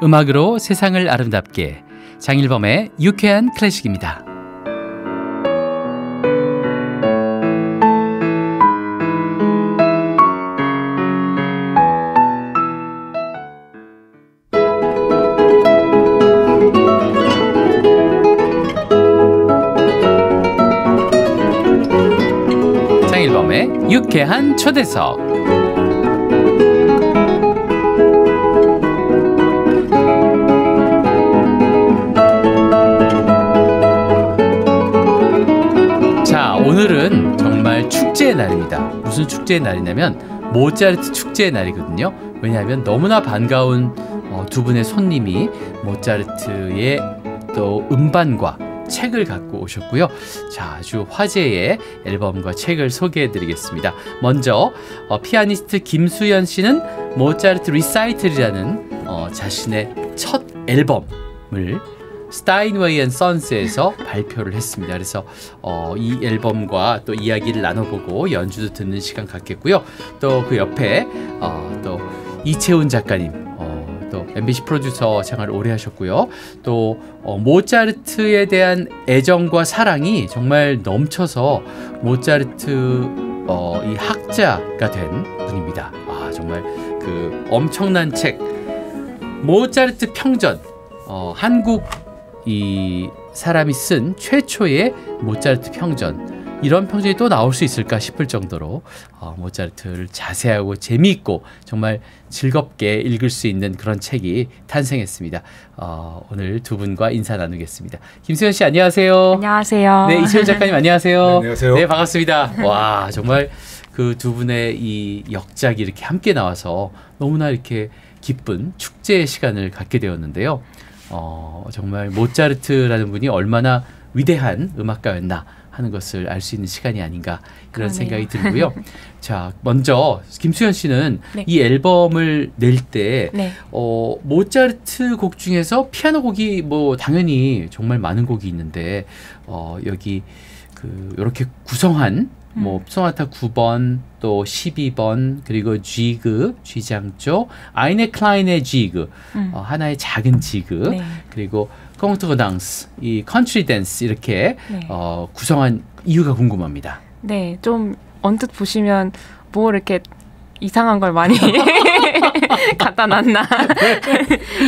음악으로 세상을 아름답게 장일범의 유쾌한 클래식입니다. 장일범의 유쾌한 초대석. 오늘은 정말 축제의 날입니다. 무슨 축제의 날이냐면 모차르트 축제의 날이거든요. 왜냐하면 너무나 반가운 두 분의 손님이 모차르트의 또 음반과 책을 갖고 오셨고요. 자, 아주 화제의 앨범과 책을 소개해드리겠습니다. 먼저 피아니스트 김수현 씨는 모차르트 리사이틀이라는 자신의 첫 앨범을 스타인웨이 앤 선스에서 발표를 했습니다. 그래서 이 앨범과 또 이야기를 나눠보고 연주도 듣는 시간 갖겠고요. 또 그 옆에 또 이채훈 작가님, 또 MBC 프로듀서 생활을 오래 하셨고요. 또 모차르트에 대한 애정과 사랑이 정말 넘쳐서 모차르트 이 학자가 된 분입니다. 아, 정말 그 엄청난 책 모차르트 평전, 한국 이 사람이 쓴 최초의 모차르트 평전, 이런 평전이 또 나올 수 있을까 싶을 정도로 모차르트를 자세하고 재미있고 정말 즐겁게 읽을 수 있는 그런 책이 탄생했습니다. 오늘 두 분과 인사 나누겠습니다. 김수현 씨 안녕하세요. 안녕하세요. 네, 이채훈 작가님 안녕하세요. 네, 안녕하세요. 네, 반갑습니다. 와, 정말 그 두 분의 이 역작이 이렇게 함께 나와서 너무나 이렇게 기쁜 축제의 시간을 갖게 되었는데요. 정말 모차르트라는 분이 얼마나 위대한 음악가였나 하는 것을 알 수 있는 시간이 아닌가 그런 그러네요. 생각이 들고요. 자, 먼저 김수현 씨는 네. 이 앨범을 낼 때 네. 모차르트 곡 중에서 피아노 곡이 뭐 당연히 정말 많은 곡이 있는데 여기 그 이렇게 구성한 뭐 소나타 9번 또 12번 그리고 G급 G장조 아이네 클라인의 G급 하나의 작은 G급 네. 그리고 콩트르당스 이 컨트리 댄스 이렇게 네. 구성한 이유가 궁금합니다. 네, 좀 언뜻 보시면 뭐 이렇게 이상한 걸 많이 갖다 놨나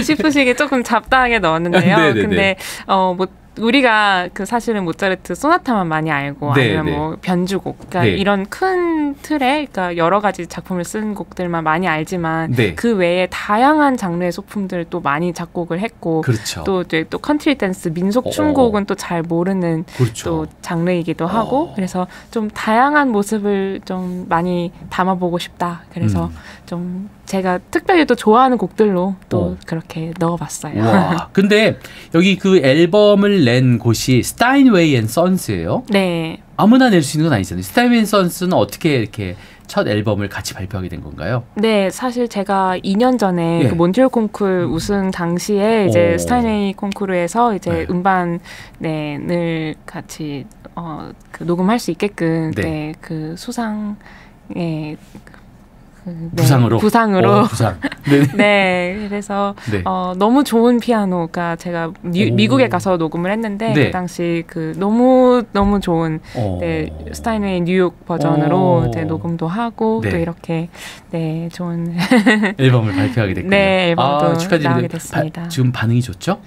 싶으시게 조금 잡다하게 넣었는데요. 네네네. 근데 뭐 우리가 그 사실은 모차르트 소나타만 많이 알고 네, 아니면 네. 뭐 변주곡, 그러니까 네. 이런 큰 틀에 그러니까 여러 가지 작품을 쓴 곡들만 많이 알지만 네. 그 외에 다양한 장르의 소품들을 또 많이 작곡을 했고 그렇죠. 또 이제 또 컨트리 댄스 민속 춤곡은 또 잘 모르는 그렇죠. 또 장르이기도 하고 그래서 좀 다양한 모습을 좀 많이 담아보고 싶다. 그래서 좀 제가 특별히 또 좋아하는 곡들로 또 그렇게 넣어봤어요. 와, 근데 여기 그 앨범을 낸 곳이 스타인웨이 앤 선스예요. 네. 아무나 낼 수 있는 건 아니잖아요. 스타인웨이 앤 선스는 어떻게 이렇게 첫 앨범을 같이 발표하게 된 건가요? 네, 사실 제가 2년 전에 예. 그 몬트리올 콩쿠르 우승 당시에 이제 오. 스타인웨이 콩쿠르에서 이제 네. 음반을 같이 그 녹음할 수 있게끔 네. 네, 그 수상에 네, 부상으로. 부상으로. 부상. 네. 네, 그래서 네. 너무 좋은 피아노가 제가 미국에 가서 녹음을 했는데 네. 그 당시 그 너무 좋은 네, 스타인웨이 뉴욕 버전으로 네, 녹음도 하고 네. 또 이렇게 네 좋은 앨범을 발표하게 됐군요. 네, 앨범도 축하드립니다. 나오게 됐습니다. 지금 반응이 좋죠?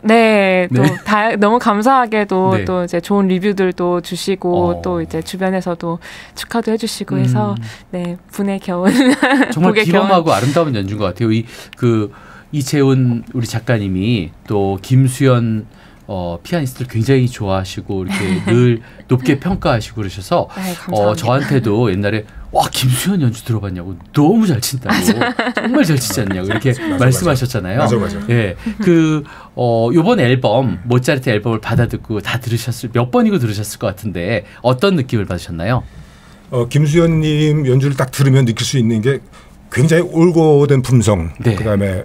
네, 또 네. 너무 감사하게도 네. 또 이제 좋은 리뷰들도 주시고 또 이제 주변에서도 축하도 해주시고 해서 네 분에 겨운 정말 복에 기범하고 겨운 아름다운 연주인 것 같아요. 이채훈 우리 작가님이 또 김수현 피아니스트를 굉장히 좋아하시고 이렇게 늘 높게 평가하시고 그러셔서 네, 감사합니다. 저한테도 옛날에 와 김수현 연주 들어봤냐고 너무 잘 친다고 정말 잘 치지 않냐고 이렇게 말씀하셨잖아요. 맞아. 예, 요번 앨범 모차르트 앨범을 받아 듣고 다 몇 번이고 들으셨을 것 같은데 어떤 느낌을 받으셨나요? 김수현님 연주를 딱 들으면 느낄 수 있는 게 굉장히 올곧은 품성, 네. 그다음에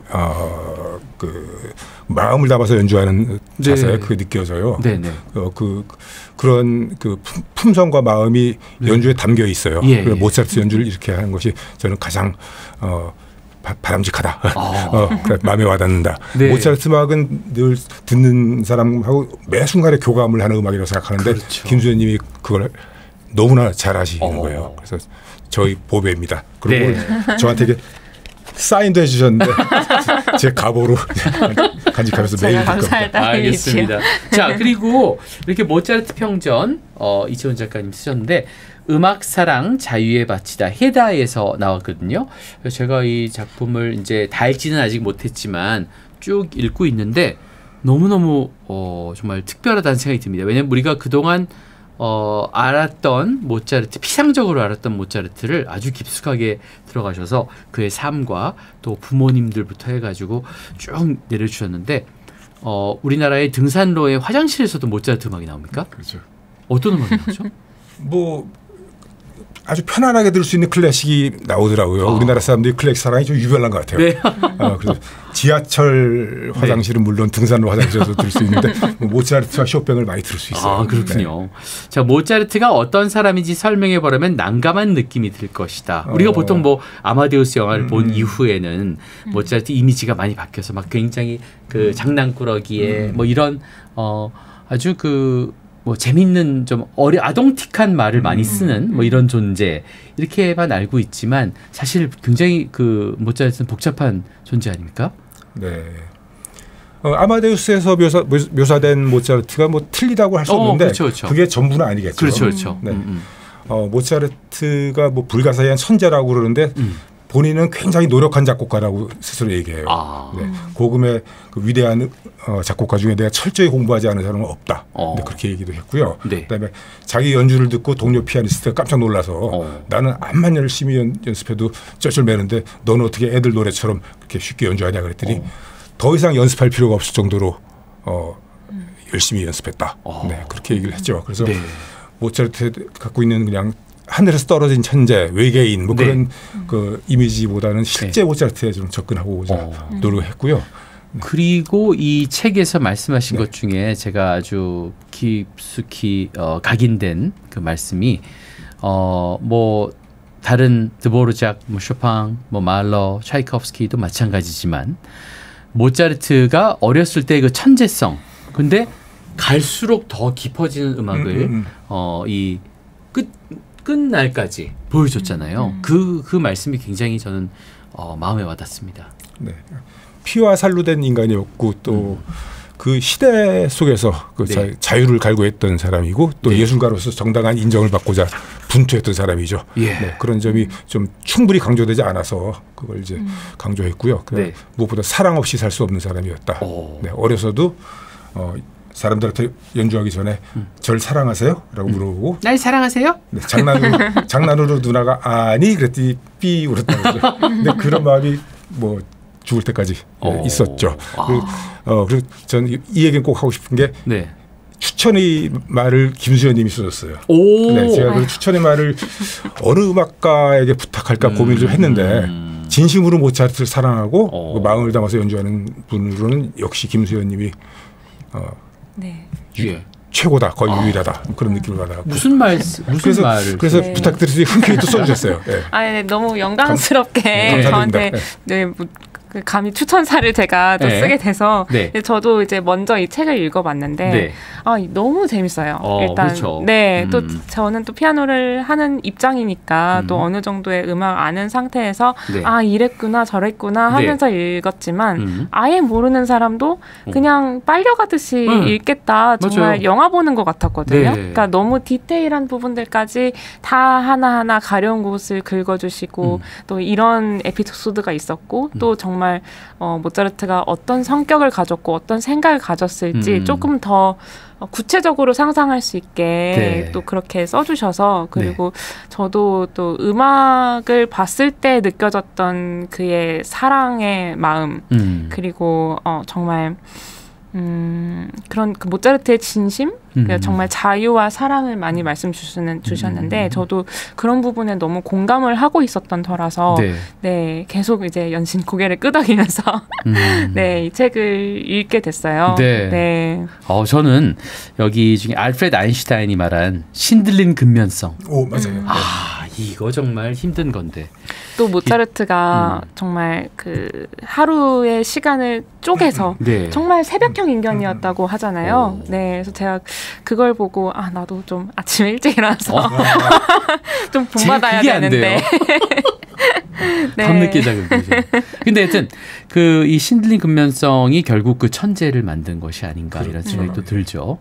그 마음을 담아서 연주하는 자세 네. 그 느껴져요. 네네. 그런 그 품성과 마음이 연주에 담겨 있어요. 예, 그래서 예. 모차르트 연주를 이렇게 하는 것이 저는 가장 바람직하다. 그래, 마음에 와닿는다. 네. 모차르트 음악은 늘 듣는 사람하고 매 순간에 교감을 하는 음악이라고 생각하는데 그렇죠. 김수현님이 그걸 너무나 잘 하시는 거예요. 그래서 저희 보배입니다. 그리고 네. 저한테 이게 사인도 해주셨는데 제 가보로 간직하면서 매일 듣고 알겠습니다. 자, 그리고 이렇게 모차르트 평전 이채원 작가님 쓰셨는데 음악사랑 자유의 밭이다 헤다에서 나왔거든요. 그래서 제가 이 작품을 이제 다 읽지는 아직 못했지만 쭉 읽고 있는데 너무너무 정말 특별하다는 생각이 듭니다. 왜냐하면 우리가 그동안 알았던 모차르트, 피상적으로 알았던 모차르트를 아주 깊숙하게 들어가셔서 그의 삶과 또 부모님들부터 해가지고 쭉 내려주셨는데 우리나라의 등산로의 화장실에서도 모차르트 음악이 나옵니까? 그렇죠. 어떤 음악이 나오죠? 뭐 아주 편안하게 들을 수 있는 클래식이 나오더라고요. 우리나라 사람들이 클래식 사랑이 좀 유별난 것 같아요. 네. 그래서 지하철 화장실은 물론 등산로 화장실에서 들을 수 있는데 뭐 모차르트와 쇼팽을 많이 들을 수 있어요. 아, 그렇군요. 네. 자, 모차르트가 어떤 사람인지 설명해 보려면 난감한 느낌이 들 것이다. 우리가 보통 뭐 아마데우스 영화를 본 이후에는 모차르트 이미지가 많이 바뀌어서 막 굉장히 그 장난꾸러기에 뭐 이런 아주 뭐 재밌는 좀 아동틱한 말을 많이 쓰는 뭐 이런 존재 이렇게만 알고 있지만 사실 굉장히 그 모차르트는 복잡한 존재 아닙니까? 네. 아마데우스에서 묘사된 모차르트가 뭐 틀리다고 할 수 없는데 그렇죠, 그렇죠. 그게 전부는 아니겠죠. 그렇죠, 그렇죠. 네. 모차르트가 뭐 불가사의한 천재라고 그러는데 본인은 굉장히 노력한 작곡가라고 스스로 얘기해요. 네. 고금의 그 위대한 작곡가 중에 내가 철저히 공부하지 않은 사람은 없다. 네, 그렇게 얘기도 했고요. 네. 그다음에 자기 연주를 듣고 동료 피아니스트가 깜짝 놀라서 나는 암만 열심히 연습해도 쩔쩔매는데 너는 어떻게 애들 노래처럼 그렇게 쉽게 연주하냐 그랬더니 더 이상 연습할 필요가 없을 정도로 열심히 연습했다. 네, 그렇게 얘기를 했죠. 그래서 네. 모차르트 갖고 있는 그냥 하늘에서 떨어진 천재, 외계인 뭐 그런 그 이미지보다는 실제 모차르트에 좀 접근하고자 노력했고요. 그리고 이 책에서 말씀하신 것 중에 제가 아주 깊숙이 각인된 그 말씀이 뭐 다른 드보르작, 뭐 쇼팽, 뭐 말러, 차이코프스키도 마찬가지지만 모차르트가 어렸을 때 그 천재성 근데 갈수록 더 깊어지는 음악을 이 끝날까지 보여줬잖아요. 그 말씀이 굉장히 저는 마음에 와닿습니다. 네. 피와 살로 된 인간이었고 또 그 시대 속에서 그 자유를 갈구했던 사람이고 또 예술가로서 정당한 인정을 받고자 분투했던 사람이죠. 네. 그런 점이 좀 충분히 강조되지 않아서 그걸 이제 강조했고요. 무엇보다 사랑 없이 살 수 없는 사람이었다. 네. 어려서도 사람들한테 연주하기 전에 절 사랑하세요? 라고 물어보고 날 사랑하세요? 네, 장난으로 누나가 아니 그랬더니 삐 울었다고 그러죠. 근데 그런 마음이 뭐 죽을 때까지 있었죠. 그리고 저는 이 얘기는 꼭 하고 싶은 게 추천의 말을 김수현 님이 써줬어요. 네, 제가 그 추천의 말을 어느 음악가에게 부탁할까 고민을 좀 했는데 진심으로 모차르트를 사랑하고 그 마음을 담아서 연주하는 분으로는 역시 김수현 님이 최고다, 거의 유일하다 그런 느낌을 받아갖고 무슨 말을 그래서 부탁드리더니 흔쾌히 또 써주셨어요. 네, 너무 영광스럽게 저한테 그 감히 추천사를 제가 또 쓰게 돼서 저도 이제 먼저 이 책을 읽어봤는데 너무 재밌어요. 일단 그렇죠. 또 저는 또 피아노를 하는 입장이니까 또 어느 정도의 음악 아는 상태에서 이랬구나 저랬구나 하면서 읽었지만 아예 모르는 사람도 그냥 빨려가듯이 읽겠다. 정말 맞아요. 영화 보는 것 같았거든요. 그러니까 너무 디테일한 부분들까지 다 하나하나 가려운 곳을 긁어주시고 또 이런 에피소드가 있었고 또 정말 모차르트가 어떤 성격을 가졌고 어떤 생각을 가졌을지 조금 더 구체적으로 상상할 수 있게 또 그렇게 써주셔서 그리고 저도 또 음악을 봤을 때 느껴졌던 그의 사랑의 마음 그리고 정말 그런 그 모차르트의 진심 정말 자유와 사랑을 많이 말씀 주셨는데 저도 그런 부분에 너무 공감을 하고 있었던 터라서 계속 이제 연신 고개를 끄덕이면서 이 책을 읽게 됐어요. 저는 여기 중에 알프레드 아인슈타인이 말한 신들린 근면성. 맞아요. 이거 정말 힘든 건데 또 모차르트가 정말 그 하루의 시간을 쪼개서 네. 정말 새벽형 인간이었다고 하잖아요. 네, 그래서 제가 그걸 보고 나도 좀 아침에 일찍 일어나서 좀 본받아야 되는데. 네. 밤늦게 작은 거죠. 근데 하여튼 그 이 신들린 근면성이 결국 그 천재를 만든 것이 아닌가 이런 생각이 또 들죠.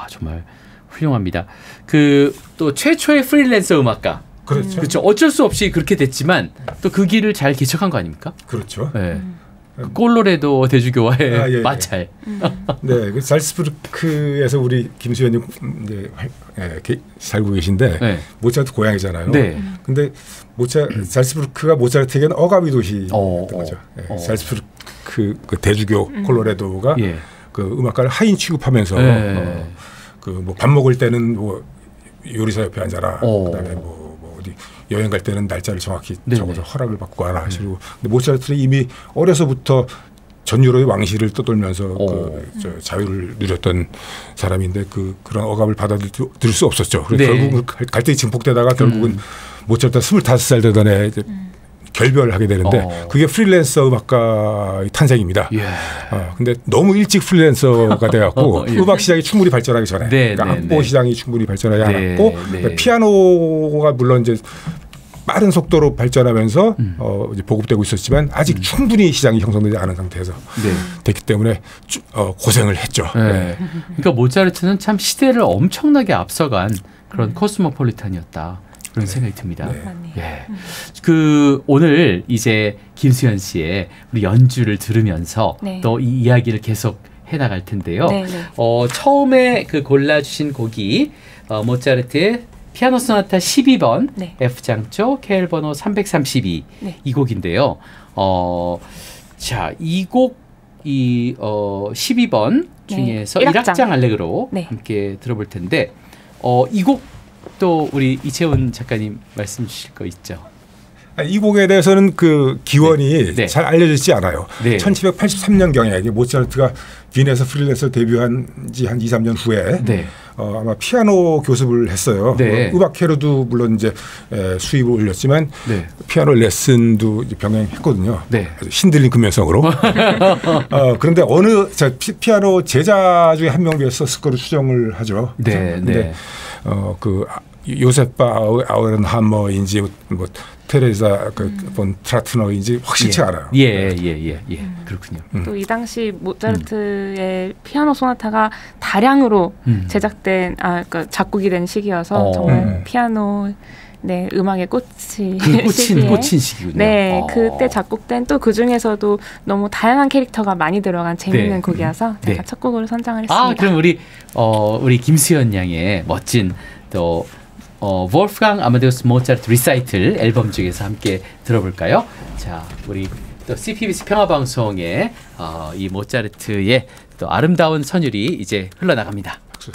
정말 훌륭합니다. 그 또 최초의 프리랜서 음악가. 그렇죠. 어쩔 수 없이 그렇게 됐지만 또 그 길을 잘 개척한 거 아닙니까? 그렇죠. 네. 콜로레도 대주교와의 마찰. 네, 그 잘츠부르크에서 우리 김수현님 이제 살고 계신데 네. 모차르트 고향이잖아요. 네. 근데 잘츠부르크가 모차르트에게는 어가비 도시였던 거죠. 네. 잘츠부르크 그 대주교 콜로레도가 그 음악가를 하인 취급하면서 그 뭐 밥 먹을 때는 뭐 요리사 옆에 앉아라. 그다음에 뭐 어디 여행 갈 때는 날짜를 정확히 적어서 허락을 받고 와라 하시고. 근데 모차르트는 이미 어려서부터 전 유럽의 왕실을 떠돌면서 그 자유를 누렸던 사람인데 그런 억압을 받아들일 수 없었죠. 그래서 결국은 갈등이 증폭되다가 결국은 모차르트가 25살 되던 해 이제 결별하게 되는데 그게 프리랜서 음악가의 탄생입니다. 근데 너무 일찍 프리랜서가 돼갖고 음악 시장이 충분히 발전하기 전에 그러니까 악보 시장이 충분히 발전하지 않았고 피아노가 물론 이제 빠른 속도로 발전하면서 이제 보급되고 있었지만 아직 충분히 시장이 형성되지 않은 상태에서 됐기 때문에 고생을 했죠. 그러니까 모차르트는 참 시대를 엄청나게 앞서간 그런 코스모폴리탄이었다. 그런 생각이 듭니다. 그 오늘 이제 김수현 씨의 우리 연주를 들으면서 또 이 이야기를 계속 해나갈 텐데요. 처음에 그 골라주신 곡이 모차르트의 피아노 소나타 12번 F장조 KL 번호 332 이 곡인데요. 자, 이 곡 12번 중에서 1악장 알레그로 함께 들어볼 텐데 이 곡 또 우리 이채훈 작가님 말씀 주실 거 있죠? 이 곡에 대해서는 그 기원이 잘 알려지지 않아요. 1783년경에 모차르트가 빈에서 프리랜서 데뷔한 지 한 2, 3년 후에 아마 피아노 교습을 했어요. 음악회로도 물론 이제 수입을 올렸지만 피아노 레슨도 이제 병행했거든요. 신들린 근면성으로. 그런데 어느 피아노 제자 중에 한 명 됐었을 거로 추정을 하죠. 근데 그 요세파 아우렌하머인지 뭐 테레사 본 트라트너인지 확실치 않아요. 그렇군요. 또 이 당시 모차르트의 피아노 소나타가 다량으로 제작된 그러니까 작곡이 된 시기여서 정말 피아노 음악의 꽂힌 시기군요. 그때 작곡된 또 그 중에서도 너무 다양한 캐릭터가 많이 들어간 재미있는 곡이어서 제가 첫 곡으로 선정을 했습니다. 그럼 우리 김수현 양의 멋진 또 wolfgang Amadeus Mozart 리사이틀 앨범 중에서 함께 들어볼까요? 자, 우리 또 CPBS 평화방송의 이 모차르트의 또 아름다운 선율이 이제 흘러나갑니다. 박수.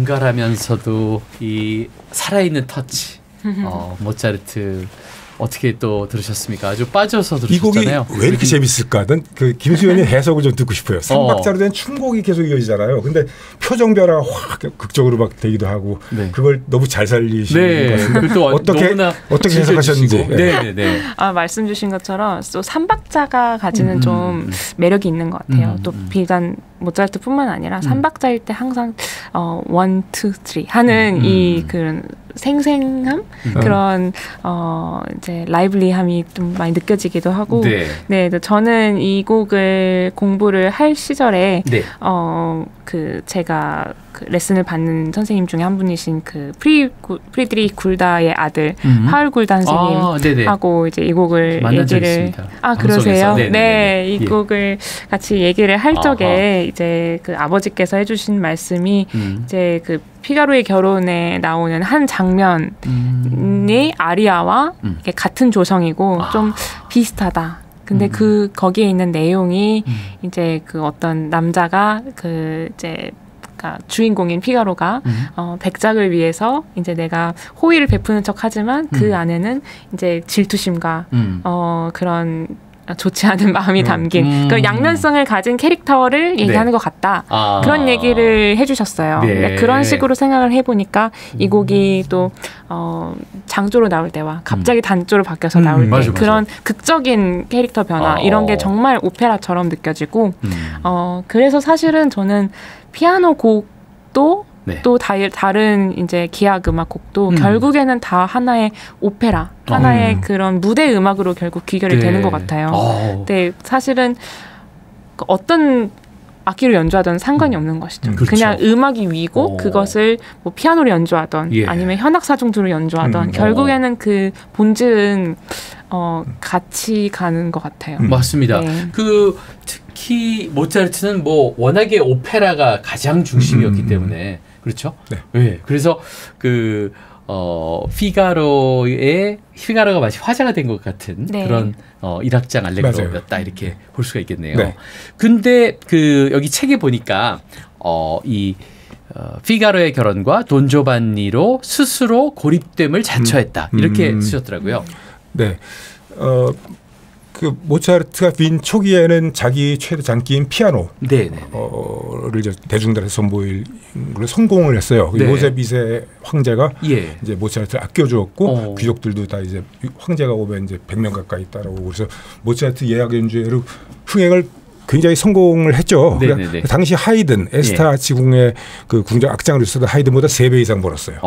정갈하면서도 이 살아있는 터치. 모차르트 어떻게 또 들으셨습니까? 아주 빠져서 들으셨잖아요. 이 곡이 왜 이렇게 재밌을까? 난 그 김수현의 해석을 좀 듣고 싶어요. 3박자로 된 춤곡이 계속 이어지잖아요. 근데 표정 변화가 확 극적으로 막 되기도 하고 네. 그걸 너무 잘 살리시는 것 같은데 어떻게 해석하셨는지. 네. 말씀 주신 것처럼 또 3박자가 가지는 좀 매력이 있는 것 같아요. 또 비단 모차르트뿐만 아니라 3박자일 때 항상 1, 2, 3 하는 이 그런 생생함 그런 이제 라이블리함이 좀 많이 느껴지기도 하고 네 저는 이 곡을 공부를 할 시절에 네. 그 제가 그 레슨을 받는 선생님 중에 한 분이신 그 프리드리히 굴다의 아들 하울 굴다 선생님하고 이제 이 곡을 얘기를 그러세요? 네, 이 곡을 같이 얘기를 할 적에 이제 그 아버지께서 해주신 말씀이 이제 그 피가로의 결혼에 나오는 한 장면이 아리아와 같은 조성이고 좀 비슷하다. 근데 거기에 있는 내용이 이제 그 어떤 남자가 그 이제 주인공인 피가로가 백작을 위해서 이제 내가 호의를 베푸는 척하지만 그 안에는 이제 질투심과 그런 좋지 않은 마음이 담긴 그 양면성을 가진 캐릭터를 얘기하는 것 같다. 그런 얘기를 해주셨어요. 네. 그런 식으로 생각을 해보니까 이 곡이 또 장조로 나올 때와 갑자기 단조로 바뀌어서 나올 때 그런 극적인 캐릭터 변화 이런 게 정말 오페라처럼 느껴지고 그래서 사실은 저는 피아노 곡도 네. 또 다른 이제 기악 음악 곡도 결국에는 다 하나의 오페라, 하나의 그런 무대 음악으로 결국 귀결이 되는 것 같아요. 근데 사실은 어떤 악기로 연주하던 상관이 없는 것이죠. 그렇죠. 그냥 음악이 위고 그것을 뭐 피아노로 연주하던 아니면 현악사중두로 연주하던 결국에는 그 본질은 같이 가는 것 같아요. 맞습니다. 네. 특히 모차르트는 뭐 워낙에 오페라가 가장 중심이었기 때문에 그렇죠. 네. 네. 그래서 피가로가 마치 화제가 된 것 같은 네. 그런 일악장 알레그로였다 이렇게 볼 수가 있겠네요. 네. 근데 여기 책에 보니까 피가로의 결혼과 돈조반니로 스스로 고립됨을 자처했다 이렇게 쓰셨더라고요. 네. 그 모차르트가 빈 초기에는 자기 최대 장기인 피아노를 이제 대중들한테 선보일 걸 성공을 했어요. 네. 요셉 2세 황제가 이제 모차르트를 아껴주었고 귀족들도 다 이제 황제가 오면 이제 100명 가까이 따라오고 그래서 모차르트 예약 연주회로 흥행을 굉장히 성공을 했죠. 그러니까 당시 하이든 에스타 지궁의 그 궁정 악장을 쓰던 하이든보다 3배 이상 벌었어요.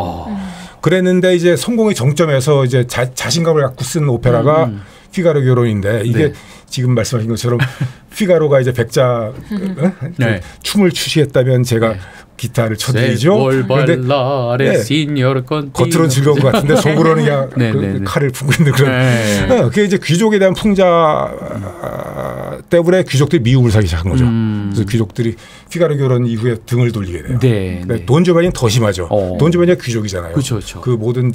그랬는데 이제 성공의 정점에서 이제 자신감을 갖고 쓴 오페라가 피가로 결혼인데 이게 지금 말씀하신 것처럼 피가로가 이제 백작 춤을 추시했다면 제가 기타를 쳐드리죠. 그런데 겉으로는 즐거운 것 같은데 속으로는 그냥 칼을 품고 있는 그런. 그게 이제 귀족에 대한 풍자 때문에 귀족들이 미움을 사기 시작한 거죠. 그래서 귀족들이 피가로 결혼 이후에 등을 돌리게 돼요. 돈조반니는 더 심하죠. 돈조반니가 귀족이잖아요. 그쵸. 그 모든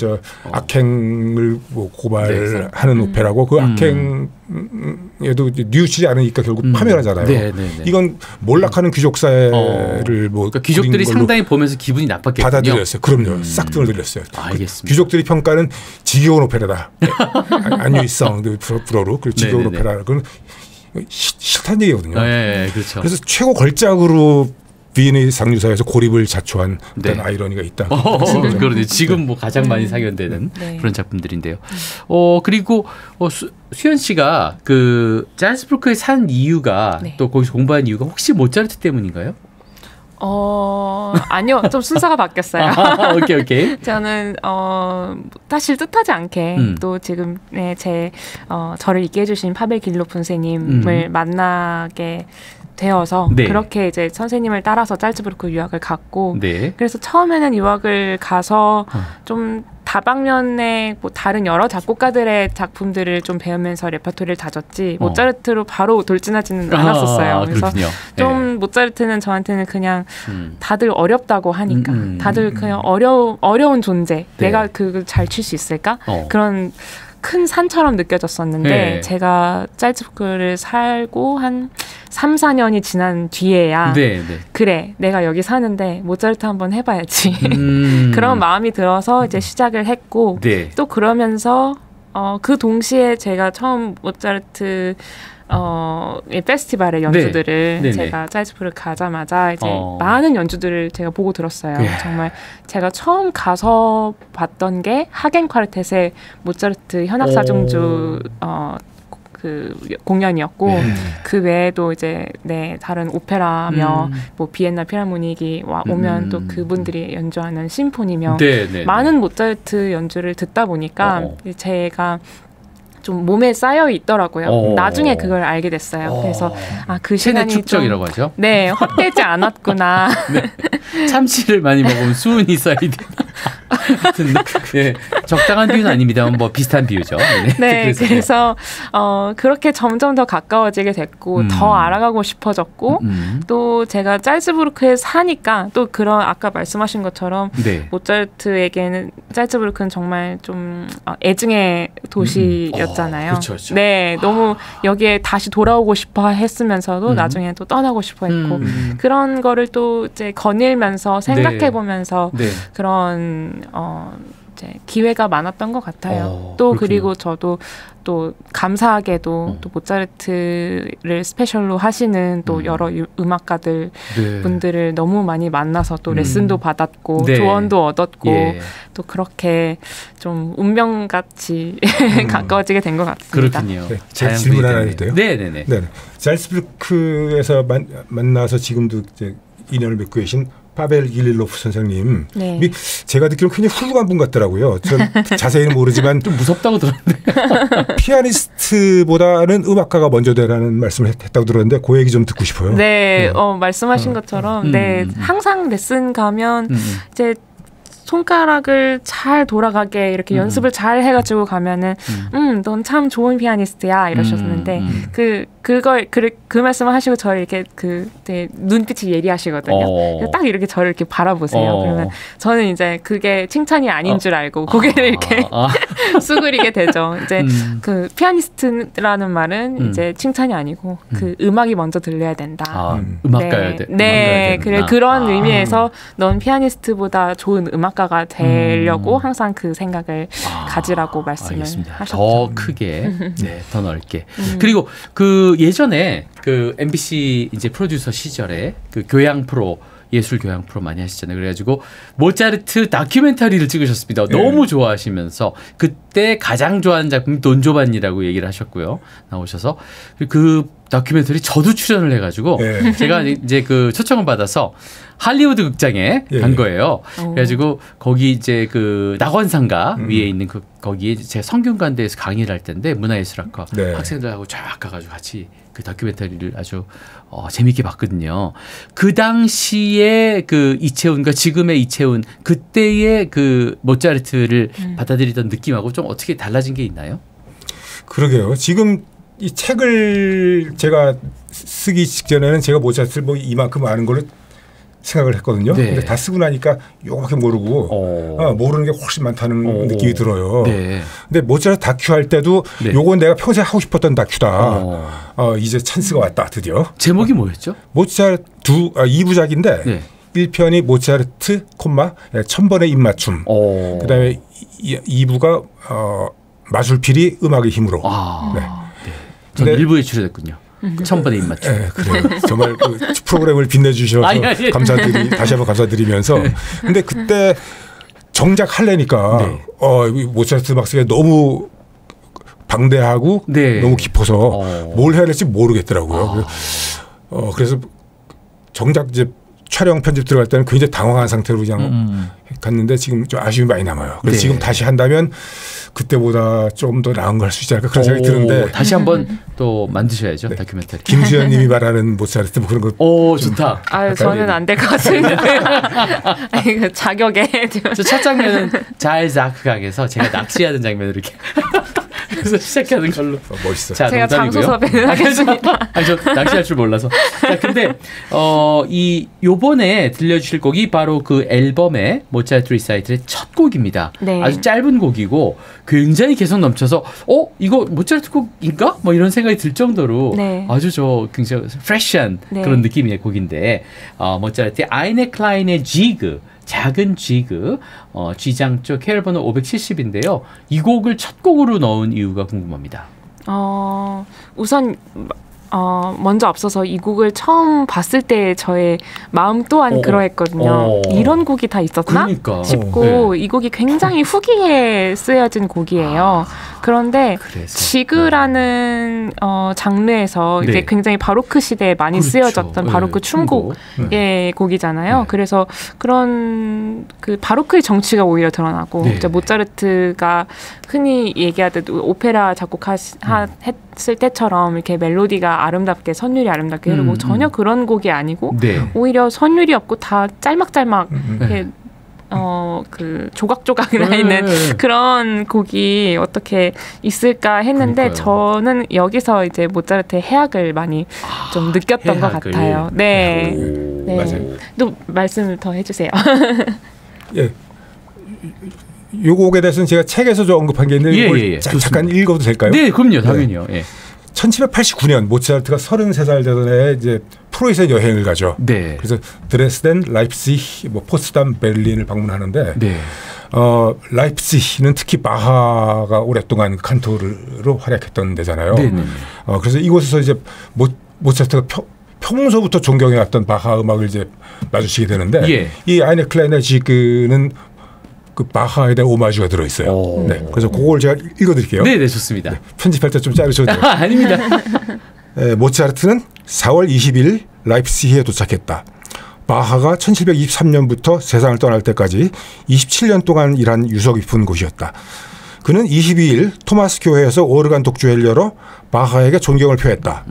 악행을 뭐 고발하는 오페라고 그 악행에도 뉘우치지 않으니까 결국 파멸하잖아요. 이건 몰락하는 귀족 사회를 뭐 그러니까 귀족들이 상당히 보면서 기분이 나빴겠군요. 받아들였어요. 그럼요. 싹 등을 들렸어요. 알겠습니다. 귀족들이 평가는 지겨운 오페라다. 안유이성 불어로 그리고 지겨운 오페라. 그건 싫다는 얘기거든요. 그렇죠. 그래서 최고 걸작으로 비엔의 상류사에서 고립을 자초한 어떤 아이러니가 있다. 그러네. 지금 뭐 가장 많이 상연되는 그런 작품들인데요. 그리고 수현 씨가 그 잘츠부르크에 산 이유가 또 거기서 공부한 이유가 혹시 모차르트 때문인가요? 아니요. 좀 순서가 바뀌었어요. 오케이. 저는 사실 뜻하지 않게 또 지금 저를 있게 해주신 파벨 길로프 선생님을 만나게 되어서 그렇게 이제 선생님을 따라서 잘츠부르크 유학을 갔고 그래서 처음에는 유학을 가서 좀 다방면의 뭐 다른 여러 작곡가들의 작품들을 좀 배우면서 레퍼토리를 다졌지 모차르트로 바로 돌진하지는 않았었어요. 그래서 좀 모차르트는 저한테는 그냥 다들 어렵다고 하니까 다들 그냥 어려운 존재 내가 그걸 잘 칠 수 있을까? 그런 큰 산처럼 느껴졌었는데 제가 잘츠부르크를 살고 한 3, 4년이 지난 뒤에야 그래 내가 여기 사는데 모차르트 한번 해봐야지 그런 마음이 들어서 이제 시작을 했고 또 그러면서 그 동시에 제가 처음 모차르트 페스티벌의 연주들을 제가 잘츠부르크 가자마자 이제 많은 연주들을 제가 보고 들었어요. 정말 제가 처음 가서 봤던 게 하겐 콰르텟의 모차르트 현악사중주 그 공연이었고 그 외에도 이제 다른 오페라며 뭐 비엔나 필하모닉이 오면 또 그분들이 연주하는 심포니며 많은 모차르트 연주를 듣다 보니까 제가 좀 몸에 쌓여 있더라고요. 나중에 그걸 알게 됐어요. 그래서 그 시간이 축적이라고 하죠. 네, 헛되지 않았구나. 참치를 많이 먹으면 수은이 쌓이듯. 적당한 비유는 아닙니다만 뭐 비슷한 비유죠. 그래서 그렇게 점점 더 가까워지게 됐고 더 알아가고 싶어졌고 또 제가 잘츠부르크에 사니까 또 그런 아까 말씀하신 것처럼 모차르트에게는 잘츠부르크는 정말 좀 애증의 도시였잖아요. 그렇죠. 네, 너무 여기에 다시 돌아오고 싶어 했으면서도 나중에 또 떠나고 싶어 했고 그런 거를 또 이제 거닐면서 생각해 보면서 그런 이제 기회가 많았던 것 같아요. 또 그렇군요. 그리고 저도 또 감사하게도 또 모차르트를 스페셜로 하시는 또 여러 음악가들 분들을 너무 많이 만나서 또 레슨도 받았고 조언도 얻었고 또 그렇게 좀 운명같이 가까워지게 된 것 같습니다. 그렇군요. 제가 질문 하나 해도 돼요? 네네네. 잘츠부르크에서 만나서 지금도 이제 인연을 맺고 계신 파벨 길릴로프 선생님, 제가 듣기로는 굉장히 훌륭한 분 같더라고요. 전 자세히는 모르지만 좀 무섭다고 들었는데 피아니스트보다는 음악가가 먼저 되라는 말씀을 했다고 들었는데 그 얘기 좀 듣고 싶어요. 말씀하신 것처럼 항상 레슨 가면 이제 손가락을 잘 돌아가게 이렇게 연습을 잘 해가지고 가면은 넌 참 좋은 피아니스트야 이러셨는데 그 말씀을 하시고 저를 이렇게 눈빛이 예리하시거든요. 딱 이렇게 저를 이렇게 바라보세요. 그러면 저는 이제 그게 칭찬이 아닌 줄 알고 고개를 이렇게 수그리게 되죠. 이제 그 피아니스트라는 말은 이제 칭찬이 아니고 그 음악이 먼저 들려야 된다. 음악가여야 돼. 그래 그런 의미에서 넌 피아니스트보다 좋은 음악가가 되려고 항상 그 생각을 가지라고 말씀을 하셨죠. 더 크게, 더 넓게. 그리고 그 예전에 그 MBC 이제 프로듀서 시절에 그 교양 프로 예술 교양 프로 많이 하시잖아요. 그래가지고 모차르트 다큐멘터리를 찍으셨습니다. 너무 좋아하시면서 그때 가장 좋아하는 작품이 돈조반니라고 얘기를 하셨고요. 나오셔서 그 다큐멘터리 저도 출연을 해가지고 제가 이제 그 초청을 받아서 할리우드 극장에 간 거예요. 그래가지고 거기 이제 그 낙원상가 위에 있는 거기에 제 성균관대에서 강의를 할 때인데 문화예술학과 학생들하고 쫙 가가지고 같이 그 다큐멘터리를 아주 재미있게 봤거든요. 그 당시에 그 이채훈과 지금의 이채훈 그때의 그 모차르트를 받아들이던 느낌하고 좀 어떻게 달라진 게 있나요? 그러게요. 지금 이 책을 제가 쓰기 직전에는 제가 모차르트를 뭐 이만큼 아는 걸로 생각을 했거든요. 근데 다 쓰고 나니까 요렇게 모르고 모르는 게 훨씬 많다는 느낌이 들어요. 근데 모차르트 다큐 할 때도 요건 내가 평생 하고 싶었던 다큐다. 이제 찬스가 왔다 드디어. 제목이 뭐였죠? 모차르트 2부작인데 1편이 모차르트, 1000번의 입맞춤. 그다음에 2부가 마술피리 음악의 힘으로. 저는 일부에 출연했군요. 1000번의 입맞춤. 그래요. 정말 그 프로그램을 빛내주셔서 다시 한번 감사드리면서. 근데 그때 정작 하려니까 모차르트 음악성이 너무 방대하고 너무 깊어서 뭘 해야 될지 모르겠더라고요. 그래서 정작 이제 촬영 편집 들어갈 때는 굉장히 당황한 상태로 그냥 갔는데 지금 좀 아쉬움이 많이 남아요. 그래서 지금 다시 한다면 그때보다 좀 더 나은 걸 할 수 있지 않을까 그런 생각이 드는데 다시 한번 또 만드셔야죠 다큐멘터리. 김수현 님이 말하는 모차르트 뭐 그런 거. 좋다. 저는 안 될 것 같은데. 그 자격에. 저 첫 장면은 자일자크강에서 제가 낚시하는 장면을 이렇게 그래서 시작하는 걸로. 멋있어. 자, 제가 장소 섭외를 하겠습니다. 아니, 저 낚시할 줄 몰라서. 자, 근데 이 요번에 들려주실 곡이 바로 그 앨범의 모차르트 리사이틀의 첫 곡입니다. 네. 아주 짧은 곡이고 굉장히 개성 넘쳐서 이거 모차르트 곡인가? 뭐 이런 생각이 들 정도로 네. 아주 굉장히 프레시한 네. 그런 느낌의 곡인데 모차르트의 아이네 클라인의 지그 작은 지그 G장조 케일 번호 570인데요. 이 곡을 첫 곡으로 넣은 이유가 궁금합니다. 우선 먼저 앞서서 이 곡을 처음 봤을 때 저의 마음 또한 그러했거든요. 이런 곡이 다 있었나 싶고 네. 이 곡이 굉장히 후기에 쓰여진 곡이에요. 그런데 지그라는 장르에서 네. 이제 굉장히 바로크 시대에 많이 그렇죠. 쓰여졌던 바로크 춤곡의 곡이잖아요. 네. 그래서 그런 그 바로크의 정치가 오히려 드러나고 네. 이제 모차르트가 흔히 얘기하듯 오페라 작곡했을 때처럼 이렇게 멜로디가 아름답게 선율이 아름답게 흐르고 전혀 그런 곡이 아니고 네. 오히려 선율이 없고 다 짤막짤막 이렇게 그 조각조각 나 있는 그런 곡이 어떻게 있을까 했는데 그러니까요. 저는 여기서 이제 모차르트의 해악을 많이 좀 느꼈던 것 같아요. 네. 네. 맞아요. 또 말씀을 더 해주세요. 예. 이 곡에 대해서는 제가 책에서 좀 언급한 게 있는데 잠깐 읽어도 될까요? 네, 그럼요. 당연히요. 예. 1789년 모차르트가 33살 되던 해에 이제 프로이센 여행을 가죠. 네. 그래서 드레스덴, 라이프치히, 포츠담, 베를린을 방문하는데 네. 라이프치히는 특히 바하가 오랫동안 칸토르로 활약했던 데잖아요. 네. 그래서 이곳에서 이제 모차르트가 평소부터 존경해왔던 바하 음악을 이제 마주치게 되는데 예. 이 아이네 클라이네 지그는 그 바하에 대한 오마주가 들어있어요. 네, 그래서 그걸 제가 읽어드릴게요. 네, 좋습니다. 네, 편집할 때 좀 자르셔도 돼요. 아닙니다. 모차르트는 4월 20일 라이프치히에 도착했다. 바하가 1723년부터 세상을 떠날 때까지 27년 동안 일한 유서 깊은 곳이었다. 그는 22일 토마스 교회에서 오르간 독주회를 열어 바하에게 존경을 표했다.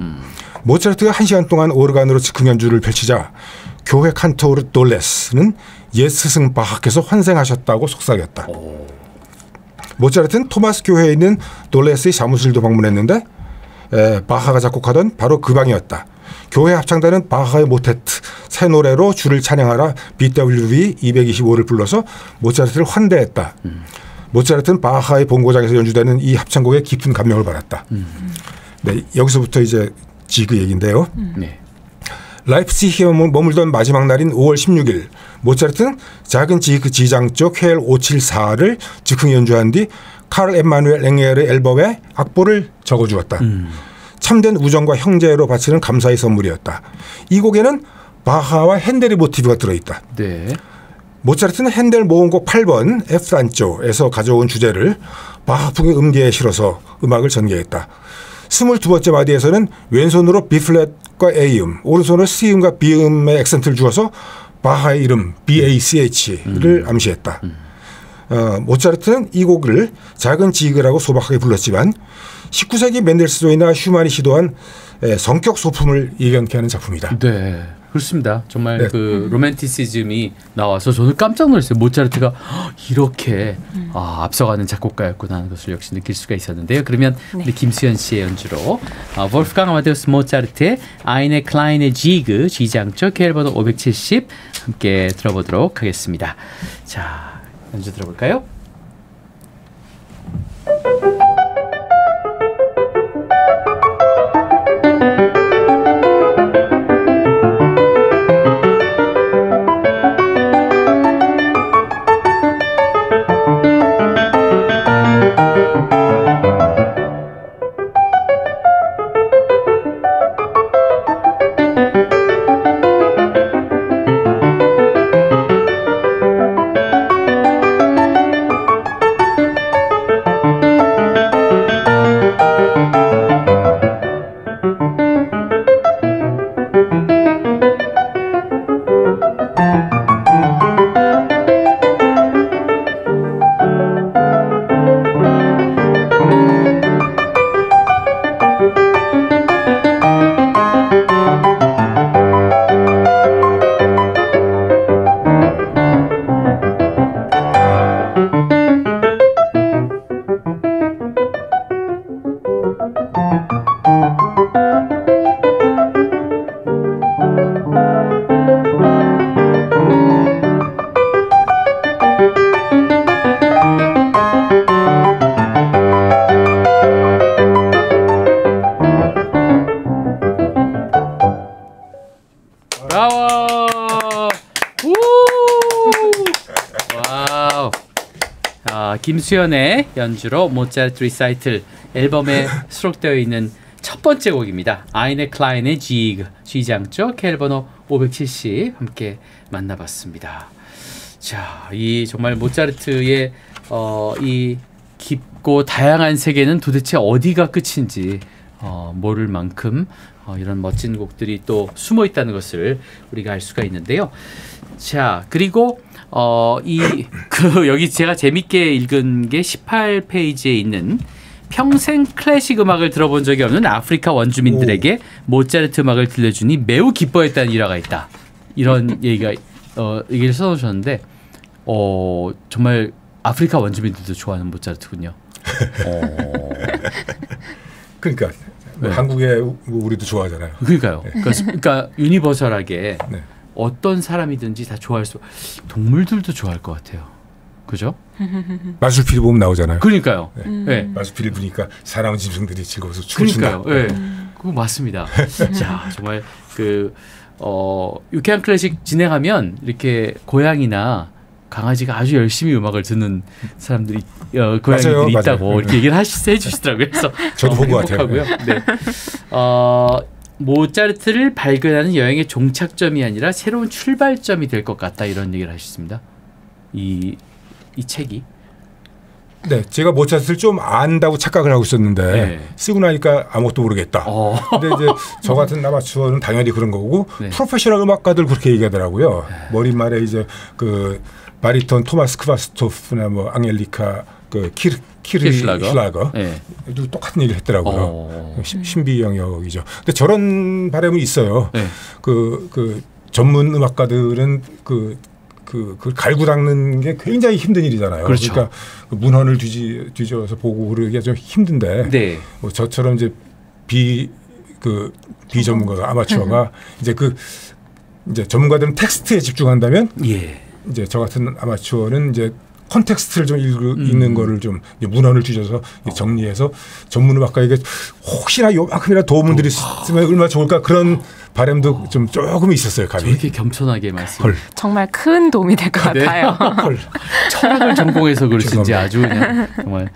모차르트가 1시간 동안 오르간으로 즉흥 연주를 펼치자 교회 칸토르 돌레스는 옛 스승 바하께서 환생하셨다고 속삭였다. 모차르트는 토마스 교회에 있는 돌레스의 사무실도 방문했는데 바하가 작곡하던 바로 그 방이었다. 교회 합창단은 바하의 모테트 새 노래로 주를 찬양하라 BWV 225를 불러서 모차르트를 환대했다. 모차르트는 바하의 본고장에서 연주되는 이 합창곡에 깊은 감명을 받았다. 네, 여기서부터 이제 지그 얘기인데요. 네. 라이프치히에 머물던 마지막 날인 5월 16일 모차르트는 작은 지그 G장조 KL 574를 즉흥 연주한 뒤 카를 엠마누엘 랭겔의 앨범에 악보를 적어주었다. 참된 우정과 형제로 바치는 감사의 선물이었다. 이 곡에는 바하와 핸델의 모티브가 들어있다. 네. 모차르트는 핸델 모음곡 8번 F단조에서 가져온 주제를 바하풍의 음계에 실어서 음악을 전개했다. 22번째 마디에서는 왼손으로 B플랫과 A음, 오른손으로 C음과 B음의 액센트를 주어서 바하의 이름 BACH를 암시했다. 모차르트는 이 곡을 작은 지그라고 소박하게 불렀지만 19세기 멘델스존이나 슈만이 시도한 성격 소품을 예견케 하는 작품이다. 네, 그렇습니다. 정말 네. 그 로맨티시즘이 나와서 저는 깜짝 놀랐어요. 모차르트가 이렇게 앞서가는 작곡가였구나 하는 것을 역시 느낄 수가 있었는데요. 그러면 우리 김수현 씨의 연주로 wolfgang Amadeus 모차르트의 Eine kleine Ziege G장조 KL 번호 570 함께 들어보도록 하겠습니다. 자, 연주 들어볼까요? 김수현의 연주로 모차르트 리사이틀 앨범에 수록되어 있는 첫 번째 곡입니다. 아이네 클라인의 G장조 K번호 570 함께 만나봤습니다. 자, 이 정말 모차르트의 이 깊고 다양한 세계는 도대체 어디가 끝인지 모를 만큼 이런 멋진 곡들이 또 숨어 있다는 것을 우리가 알 수가 있는데요. 자, 그리고 여기 제가 재밌게 읽은 게 18페이지에 있는 평생 클래식 음악을 들어본 적이 없는 아프리카 원주민들에게 모차르트 음악을 들려주니 매우 기뻐했다는 일화가 있다. 이런 얘기를 써놓으셨는데 정말 아프리카 원주민들도 좋아하는 모차르트군요. 그러니까 네. 한국에 우리도 좋아하잖아요. 그러니까요. 네. 그러니까 유니버설하게 네. 어떤 사람이든지 다 좋아할 수. 동물들도 좋아할 것 같아요. 그죠? 마술피리 보면 나오잖아요. 그러니까요. 네. 네. 마술피리 보니까 사나운 짐승들이 즐거워서 춤을 춘다. 그러니까요. 네. 그거 맞습니다. 자, 정말 유쾌한 클래식 진행하면 이렇게 고양이나 강아지가 아주 열심히 음악을 듣는 사람들이 고양이들이 있다고 맞아요. 이렇게 얘기를 해주시더라고요. 그래서 저도 본 것 같아요. 네. 모차르트를 발견하는 여행의 종착점이 아니라 새로운 출발점이 될 것 같다 이런 얘기를 하셨습니다. 이 책이. 네, 제가 모차르트를 좀 안다고 착각을 하고 있었는데 네. 쓰고 나니까 아무것도 모르겠다. 근데 이제 저 같은 아마추어는 당연히 그런 거고 네. 프로페셔널 음악가들 그렇게 얘기하더라고요. 머릿말에 이제 그 바리톤 토마스 크바스토프나 뭐 앙헬리카 키르실라거 네. 똑같은 얘기를 했더라고요. 신비 영역이죠. 근데 저런 바람이 있어요. 네. 그 전문 음악가들은 그걸 갈고 닦는 게 굉장히 힘든 일이잖아요. 그렇죠. 그러니까 그 문헌을 뒤져서 보고 그러기가 좀 힘든데 네. 뭐 저처럼 이제 비전문가가 아마추어가 이제 전문가들은 텍스트에 집중한다면 예. 이제 저 같은 아마추어는 이제 컨텍스트를 좀 읽는 거를 좀 문헌을 뒤져서 정리해서 전문 음악가에게 혹시나 요만큼이나 도움들이 있으면 얼마나 좋을까 그런 바람도 좀 조금 있었어요. 감이. 이렇게 겸손하게 말씀. 정말 큰 도움이 될 것 같아요. 철학을 전공해서 그러신지 아주 그냥 정말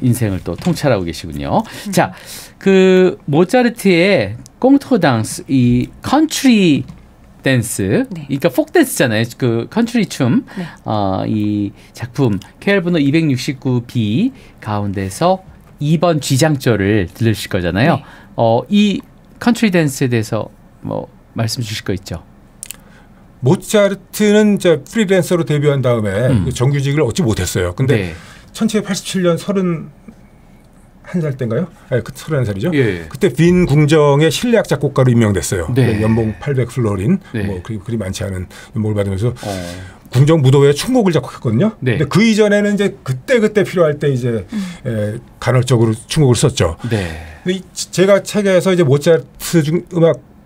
인생을 또 통찰하고 계시군요. 자, 그 모차르트의 꽁토당스 이 컨트리 댄스, 네. 그러니까 폭 댄스잖아요. 그 컨트리 춤, 네. 이 작품 KL 번호 269B 가운데서 2번 G장조를 들으실 거잖아요. 네. 이 컨트리 댄스에 대해서 뭐 말씀 주실 거 있죠? 모차르트는 이제 프리랜서로 데뷔한 다음에 정규직을 얻지 못했어요. 근데 네. 1787년 31살 때인가요? 네, 31살이죠. 예. 그때 빈 궁정의 실내악 작곡가로 임명됐어요. 네. 연봉 800플로린, 네. 그리 많지 않은 연봉을 받으면서 궁정 무도회 춤곡을 작곡했거든요. 네. 근데 그 이전에는 이제 그때 필요할 때 이제 간헐적으로 춤곡을 썼죠. 네. 근데 제가 책에서 이제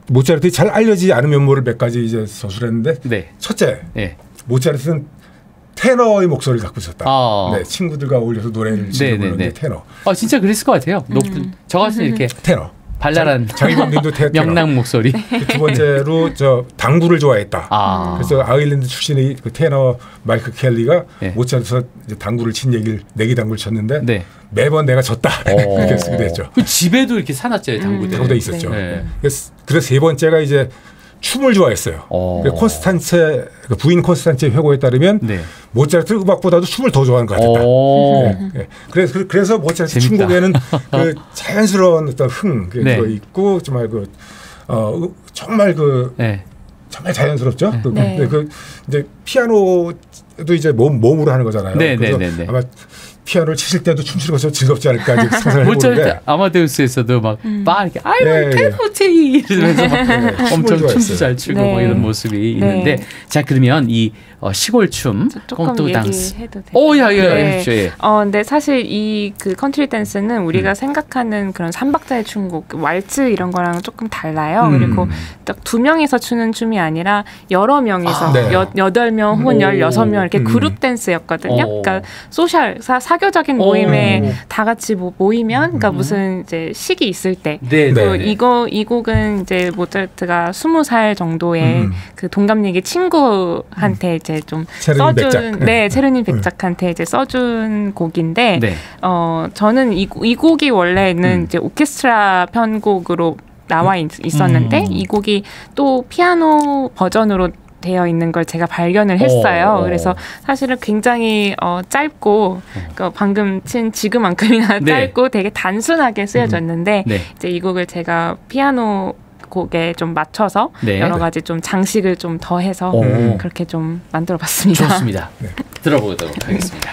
모차르트의 잘 알려지지 않은 면모를 몇 가지 이제 서술했는데 네. 첫째, 네. 모차르트는 테너의 목소리를 갖고 있었다. 네, 친구들과 어울려서 노래를 부르는 테너. 진짜 그랬을 것 같아요. 저 같은 이렇게 테너. 발랄한 장희범님도 명랑 목소리. 두 번째로 당구를 좋아했다. 그래서 아일랜드 출신의 그 테너 마이클 켈리가 네. 모차르트가 당구를 친 내기 당구를 쳤는데 네. 매번 내가 졌다. 그렇게 쓰게 됐죠. 그 집에도 이렇게 사놨죠, 당구대. 당구대 있었죠. 네. 그래서 세 번째가 이제 춤을 좋아했어요. 콘스탄체 부인 콘스탄체 회고에 따르면 네. 모차르트 음악보다도 춤을 더 좋아하는 것 같았다. 네. 그래서 모차르트 춤곡에는 그 자연스러운 어떤 흥이 네. 들어 있고 정말 정말 정말 자연스럽죠. 네. 이제 피아노도 이제 몸으로 하는 거잖아요. 네, 그래서 네. 아마 피아노를 치실 때도 춤추는 것이 즐겁지 않을까 상상을 해보는데 모차르트 아마데우스에서도 막 이렇게 아이고 페포체이 이러면서 엄청 춤도 잘 추고 뭐 이런 모습이 있는데 자 그러면 이 시골춤 조금 얘기해도 돼요? 예. 근데 사실 이 그 컨트리 댄스는 우리가 생각하는 그런 3박자의 춤곡 waltz 이런 거랑 조금 달라요. 그리고 딱 2명이서 추는 춤이 아니라 여러 명이서 8명 혹은 16명 이렇게 그룹 댄스였거든요. 그러니까 소셜 사교적인 모임에 다 같이 모이면 그러니까 무슨 이제 식이 있을 때 이 곡은 이제 모차르트가 20살 정도의 그 동갑내기 친구한테 이제 이제 좀 써준 백작. 네, 체르닌 백작한테 이제 써준 곡인데 네. 저는 이 곡이 원래는 이제 오케스트라 편곡으로 나와 있었는데 이 곡이 또 피아노 버전으로 되어 있는 걸 제가 발견을 했어요. 그래서 사실은 굉장히 짧고 방금 친 지그만큼이나 짧고 되게 단순하게 쓰여졌는데 이제 이 곡을 제가 피아노 곡에 좀 맞춰서 여러 가지 좀 장식을 좀 더해서 그렇게 좀 만들어봤습니다. 좋습니다. 들어보도록 하겠습니다.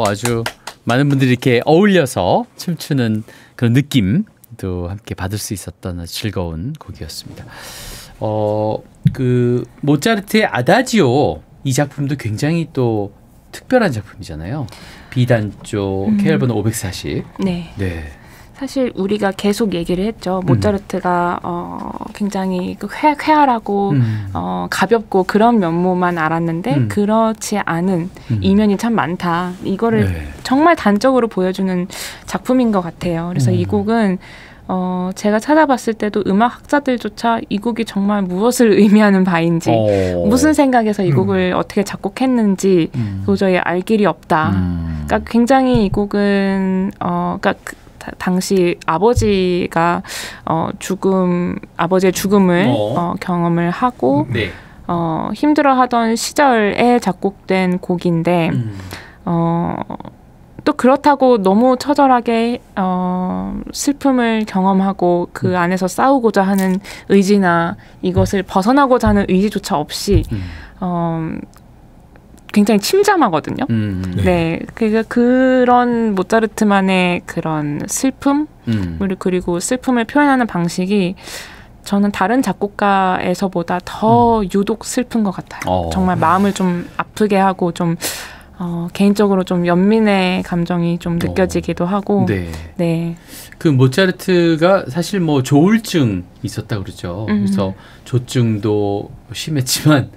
아주 많은 분들이 이렇게 어울려서 춤추는 그런 느낌도 함께 받을 수 있었던 즐거운 곡이었습니다. 그 모차르트의 아다지오 이 작품도 굉장히 또 특별한 작품이잖아요. B단조 K번호 540. 네. 네. 사실 우리가 계속 얘기를 했죠. 모차르트가 굉장히 쾌활하고 가볍고 그런 면모만 알았는데 그렇지 않은 이면이 참 많다. 이거를 네. 정말 단적으로 보여주는 작품인 것 같아요. 그래서 이 곡은 제가 찾아봤을 때도 음악학자들조차 이 곡이 정말 무엇을 의미하는 바인지 무슨 생각에서 이 곡을 어떻게 작곡했는지 도저히 알 길이 없다. 그러니까 굉장히 이 곡은 그러니까 당시 아버지가 아버지의 죽음을 경험을 하고 네. 힘들어하던 시절에 작곡된 곡인데 또 그렇다고 너무 처절하게 슬픔을 경험하고 그 안에서 싸우고자 하는 의지나 이것을 벗어나고자 하는 의지조차 없이 굉장히 침잠하거든요. 네, 그러니까 그런 모차르트만의 그런 슬픔 그리고 슬픔을 표현하는 방식이 저는 다른 작곡가에서보다 더 유독 슬픈 것 같아요. 정말 마음을 좀 아프게 하고 좀 개인적으로 좀 연민의 감정이 좀 느껴지기도 하고. 네. 네. 그 모차르트가 사실 뭐 조울증 있었다 그러죠. 그래서 조증도 심했지만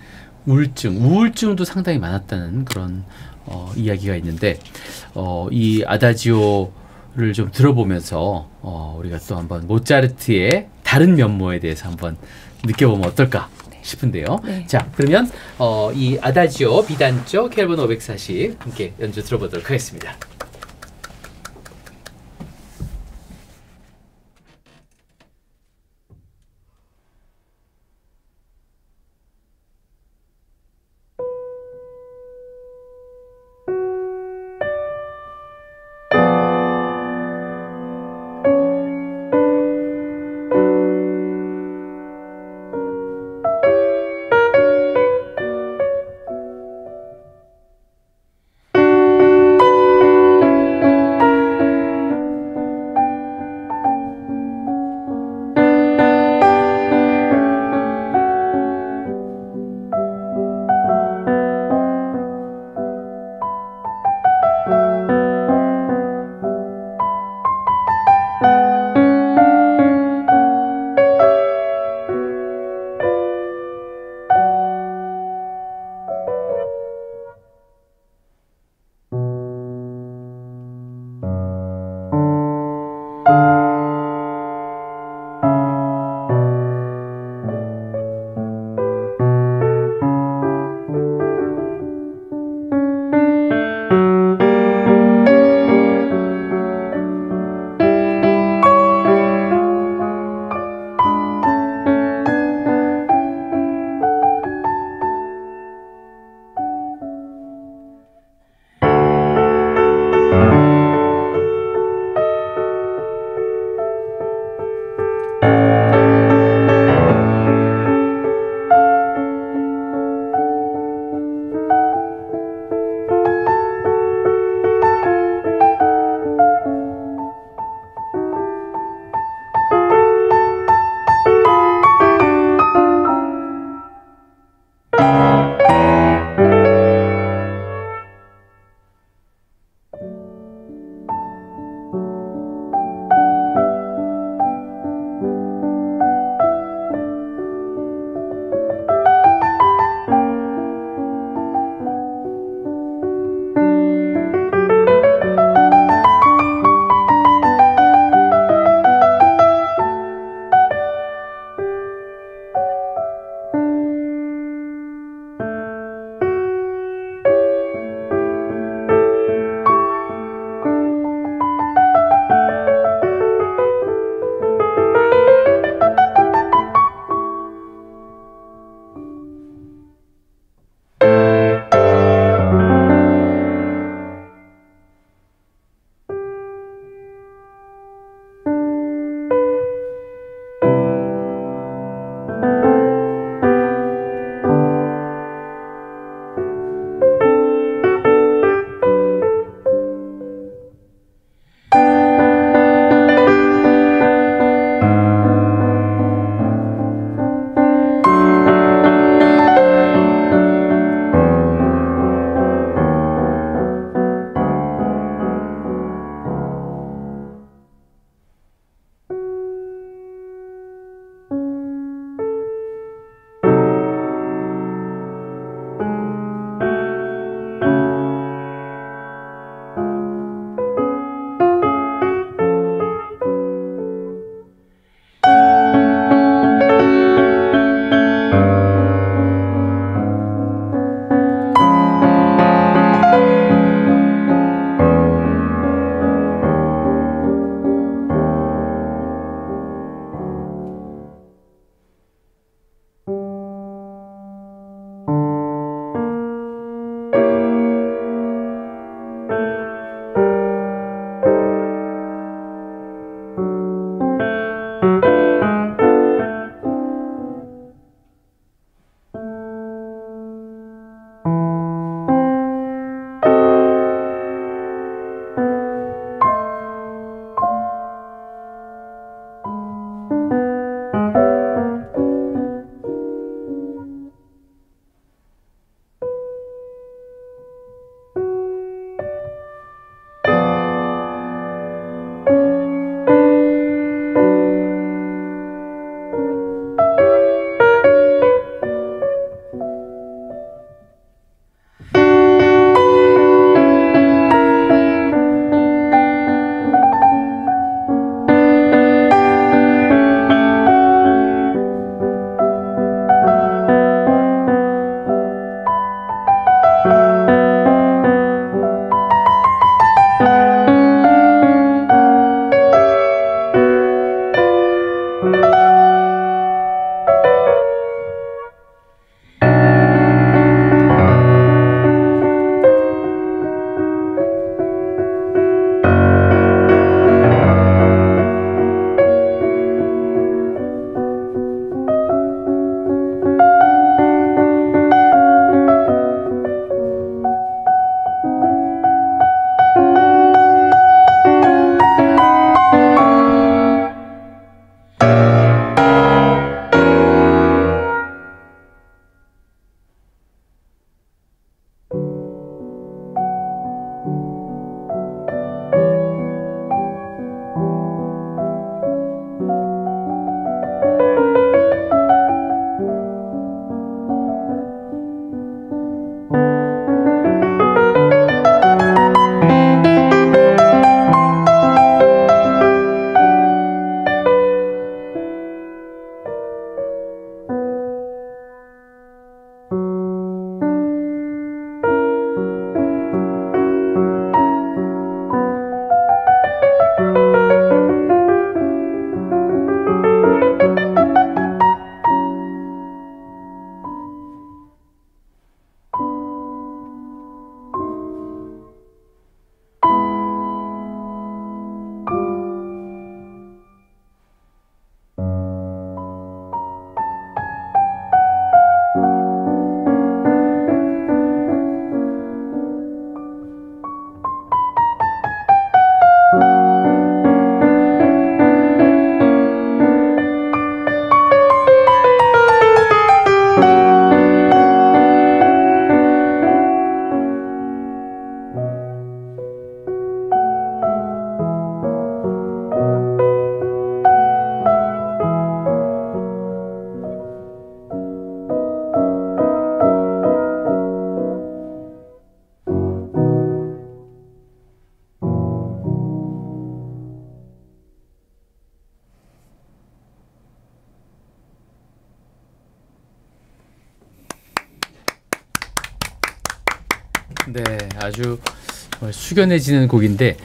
우울증도 상당히 많았다는 그런 이야기가 있는데 이 아다지오를 좀 들어보면서 우리가 또 한번 모차르트의 다른 면모에 대해서 한번 느껴보면 어떨까 싶은데요. 네. 자, 그러면 이 아다지오 B단조 K번호 540 함께 연주 들어보도록 하겠습니다. 네, 아주 숙연해지는 곡인데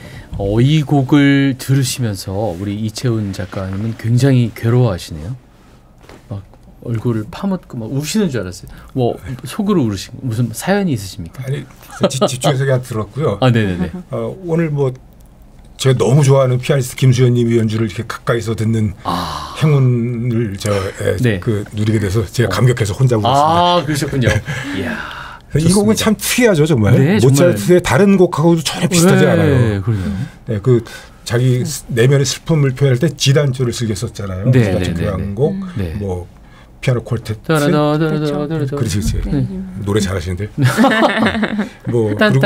이 곡을 들으시면서 우리 이채훈 작가님은 굉장히 괴로워하시네요. 막 얼굴을 파묻고 막 우시는 줄 알았어요. 뭐 속으로 우르신 무슨 사연이 있으십니까? 아니 집중해서 그냥 들었고요. 아, 네네네. 오늘 뭐 제가 너무 좋아하는 피아니스트 김수현님이 연주를 이렇게 가까이서 듣는 행운을 그 누리게 돼서 제가 감격해서 혼자 울었습니다. 아, 그러셨군요. 이야. 이 곡은 참 특이하죠, 정말. 네, 모차르트의 다른 곡하고도 전혀 비슷하지 않아요. 그래요. 네, 그 자기 내면의 슬픔을 표현할 때 지단조를 쓰게 썼잖아요. 네, 지단조 교향곡, 뭐 피아노 콜테트. 그렇지. 노래 잘하시는데. 뭐 그리고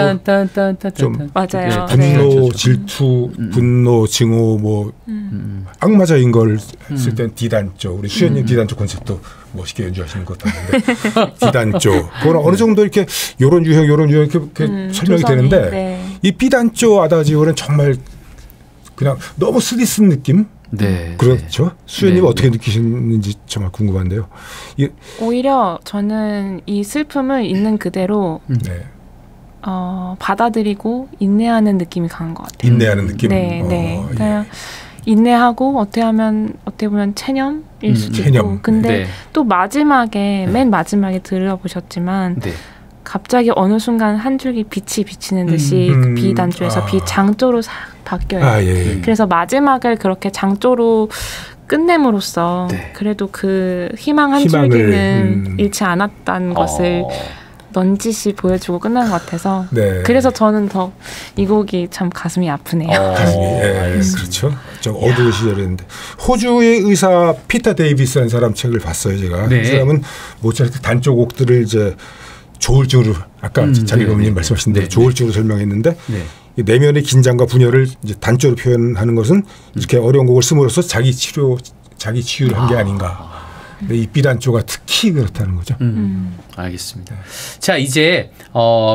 좀 맞아요. 분노, 질투, 분노, 증오, 뭐 악마자인 걸 쓸 땐 디단조. 우리 수현님 디단조 콘셉트도 멋있게 연주하시는 것 같은데 디단조. 그거는 어느 정도 이렇게 요런 유형 이렇게 설명이 되는데 네. 이 비단조 아다지오는 정말 그냥 너무 쓰디쓴 느낌. 네. 그렇죠. 수현님 네, 어떻게 느끼시는지 정말 궁금한데요. 오히려 저는 이 슬픔을 있는 그대로 받아들이고 인내하는 느낌이 강한 것 같아요. 인내하는 느낌. 네. 그냥 인내하고 어떻게 보면 체념일 수도 있고. 근데 또 마지막에 맨 마지막에 들어보셨지만. 갑자기 어느 순간 한 줄기 빛이 비치는 듯이 그 비단조에서 비장조로 바뀌어요. 그래서 마지막을 그렇게 장조로 끝냄으로써 그래도 그 희망 한 줄기는 잃지 않았다는 것을 넌지시 보여주고 끝난 것 같아서 그래서 저는 더 이 곡이 참 가슴이 아프네요. 그렇죠. 좀 어두운 시절이었는데 호주의 의사 피터 데이비스라는 사람 책을 봤어요. 제가 그 사람은 모차르트 단조 곡들을 이제 조울증으로 아까 자기 어머님 말씀하신 대로 조울증으로 설명했는데 내면의 긴장과 분열을 이제 단조로 표현하는 것은 이렇게 어려운 곡을 씀으로써 자기 치유를 한 게 아닌가. 근데 이 비단조가 특히 그렇다는 거죠. 알겠습니다. 자, 이제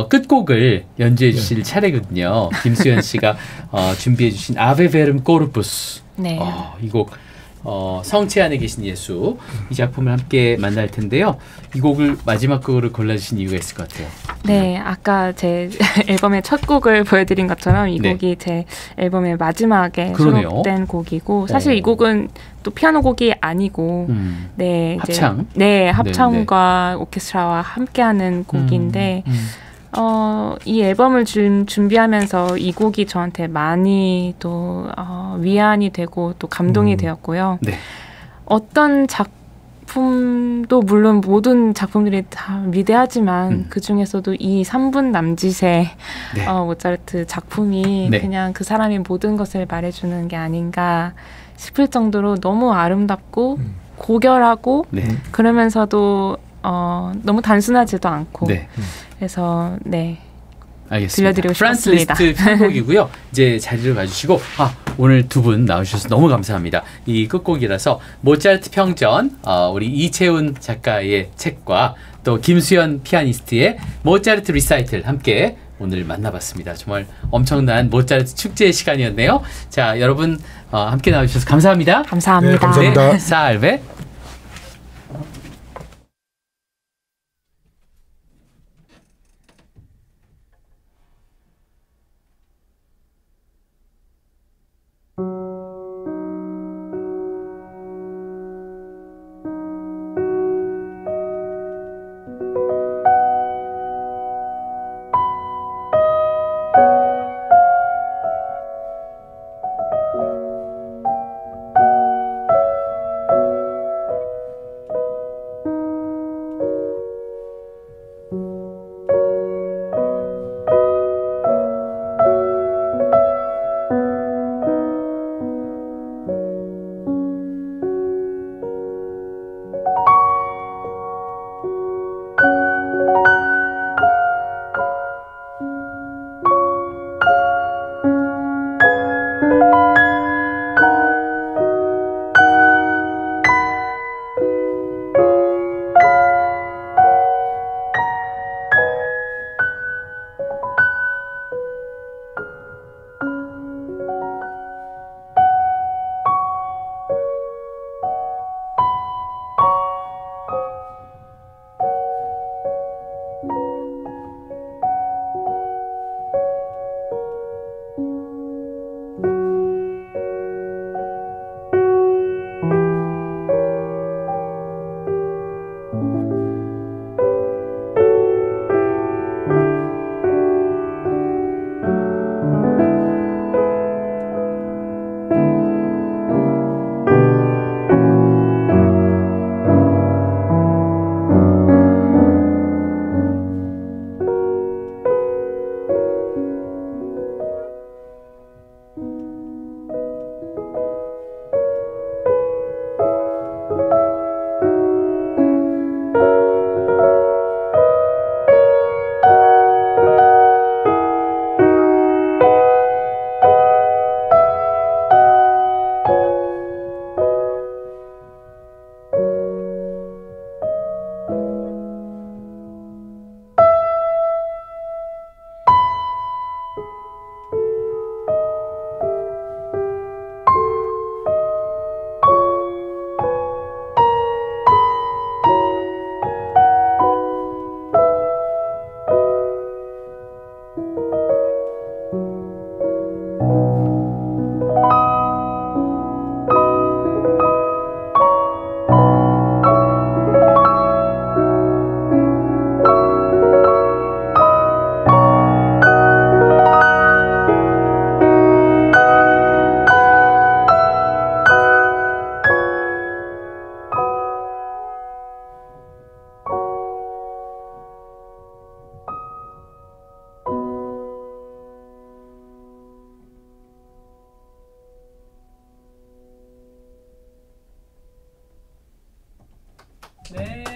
끝곡을 연주해 주실 차례거든요. 김수현 씨가 준비해 주신 아베 베름 코르푸스. 이 곡 성체 안에 계신 예수 이 작품을 함께 만날 텐데요. 이 곡을 마지막 곡으로 골라주신 이유가 있을 것 같아요. 네, 아까 제 앨범의 첫 곡을 보여드린 것처럼 이 곡이 제 앨범의 마지막에 수록된 곡이고 사실 이 곡은 또 피아노 곡이 아니고 합창? 합창과 오케스트라와 함께하는 곡인데 이 앨범을 준비하면서 이 곡이 저한테 많이 또 위안이 되고 또 감동이 되었고요. 어떤 작품도 물론 모든 작품들이 다 위대하지만 그 중에서도 이 3분 남짓의 모차르트 작품이 그냥 그 사람의 모든 것을 말해주는 게 아닌가 싶을 정도로 너무 아름답고 고결하고 그러면서도 너무 단순하지도 않고 그래서 알겠습니다. 들려드리고 싶습니다. 프란스 리스트 편곡이고요. 이제 자리를 봐주시고 오늘 두 분 나오셔서 너무 감사합니다. 이 끝곡이라서 모차르트 평전 우리 이채훈 작가의 책과 또 김수현 피아니스트의 모차르트 리사이틀 함께 오늘 만나봤습니다. 정말 엄청난 모차르트 축제의 시간이었네요. 자, 여러분 함께 나와주셔서 감사합니다. 감사합니다. 감사합니다. 살베. 네.